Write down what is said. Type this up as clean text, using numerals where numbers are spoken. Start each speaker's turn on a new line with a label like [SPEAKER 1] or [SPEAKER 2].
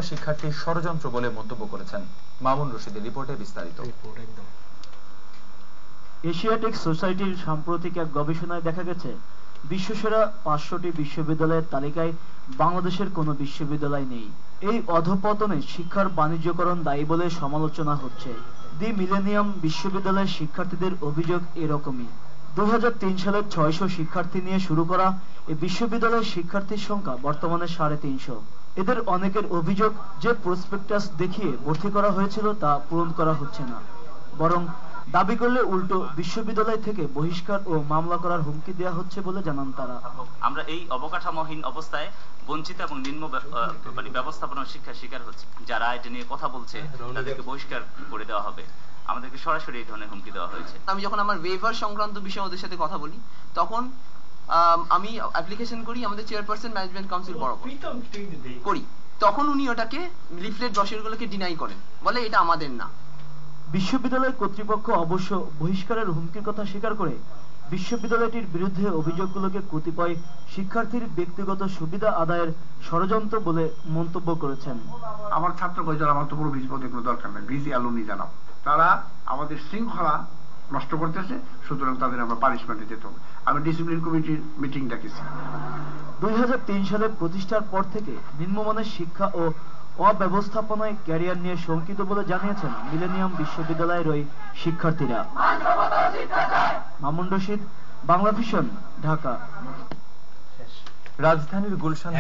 [SPEAKER 1] শিক্ষার্থীর ষড়যন্ত্র বলে মন্তব্য করেছেন। মামুন রশিদের রিপোর্টে বিস্তারিত।
[SPEAKER 2] এশিয়াটিক সোসাইটির সাম্প্রতিক এক গবেষণায় দেখা গেছে, বিশ্বসেরা ৫০০টি বিশ্ববিদ্যালয়ের তালিকায় বাংলাদেশের কোনো বিশ্ববিদ্যালয় নেই। এই অধঃপতনে শিক্ষার বাণিজ্যকরণ দায়ী বলে সমালোচনা হচ্ছে। দি মিলেনিয়াম বিশ্ববিদ্যালয়ের শিক্ষার্থীদের অভিযোগ এরকমই। ২০০৩ সালে ৬০০ শিক্ষার্থী নিয়ে শুরু করা এই বিশ্ববিদ্যালয়ের শিক্ষার্থীর সংখ্যা বর্তমানে ৩৫০। এদের অনেকের অভিযোগ, যে প্রসপেক্টাস দেখিয়ে ভর্তি করা হয়েছিল তা পূরণ করা হচ্ছে না, বরং দাবি করলে উল্টো বিশ্ববিদ্যালয় থেকে বহিষ্কার ও মামলা করার হুমকি দেওয়া হচ্ছে বলে জানান তারা।
[SPEAKER 3] আমরা এই অবকাঠামোহীন অবস্থায় বঞ্চিত এবং নিম্ন ব্যবস্থাপনা শিক্ষার শিকার হচ্ছে। যারা এটা নিয়ে কথা বলছে তাদেরকে বহিষ্কার করে দেওয়া হবে, আমাদেরকে সরাসরি এই ধরনের হুমকি দেওয়া হয়েছে।
[SPEAKER 4] আমি যখন আমার ওয়েভার সংক্রান্ত বিষয়ে ওদের সাথে কথা বলি, তখন আমি অ্যাপ্লিকেশন করি আমাদের চেয়ারপারসন ম্যানেজমেন্ট কাউন্সিল বরাবর করি, তখন উনি ওটাকে লিফলেট ব্রোশারগুলোকে ডিনাই করেন, বলে এটা আমাদের না।
[SPEAKER 2] বিশ্ববিদ্যালয় কর্তৃপক্ষ অবশ্য বহিষ্কারের হুমকির কথা স্বীকার করে বিশ্ববিদ্যালয়টির বিরুদ্ধে অভিযোগগুলোকে কতিপয় শিক্ষার্থীর ব্যক্তিগত সুবিধা আদায়ের ষড়যন্ত্র বলে মন্তব্য করেছেন।
[SPEAKER 5] আমার ছাত্র কয়েকজন, আমার তো পুরো ভিজি পদে কোনো দরকার নেই, ভিজি অ্যালুমনি জানাও, তারা আমাদের শৃঙ্খলা নষ্ট করতেছে, সুতরাং তাদের আমরা পানিশমেন্টে যেতে হবে। আমি ডিসিপ্লিন কমিটির মিটিং ডাকিছি।
[SPEAKER 2] ২০০৩ সালে প্রতিষ্ঠার পর থেকে নিম্নমানের শিক্ষা ও অব্যবস্থাপনায় ক্যারিয়ার নিয়ে শঙ্কিত বলে জানিয়েছেন মিলেনিয়াম বিশ্ববিদ্যালয়ের ওই শিক্ষার্থীরা। মামুন রশিদ, বাংলা ভিশন, ঢাকা।
[SPEAKER 1] রাজধানীর গুলশান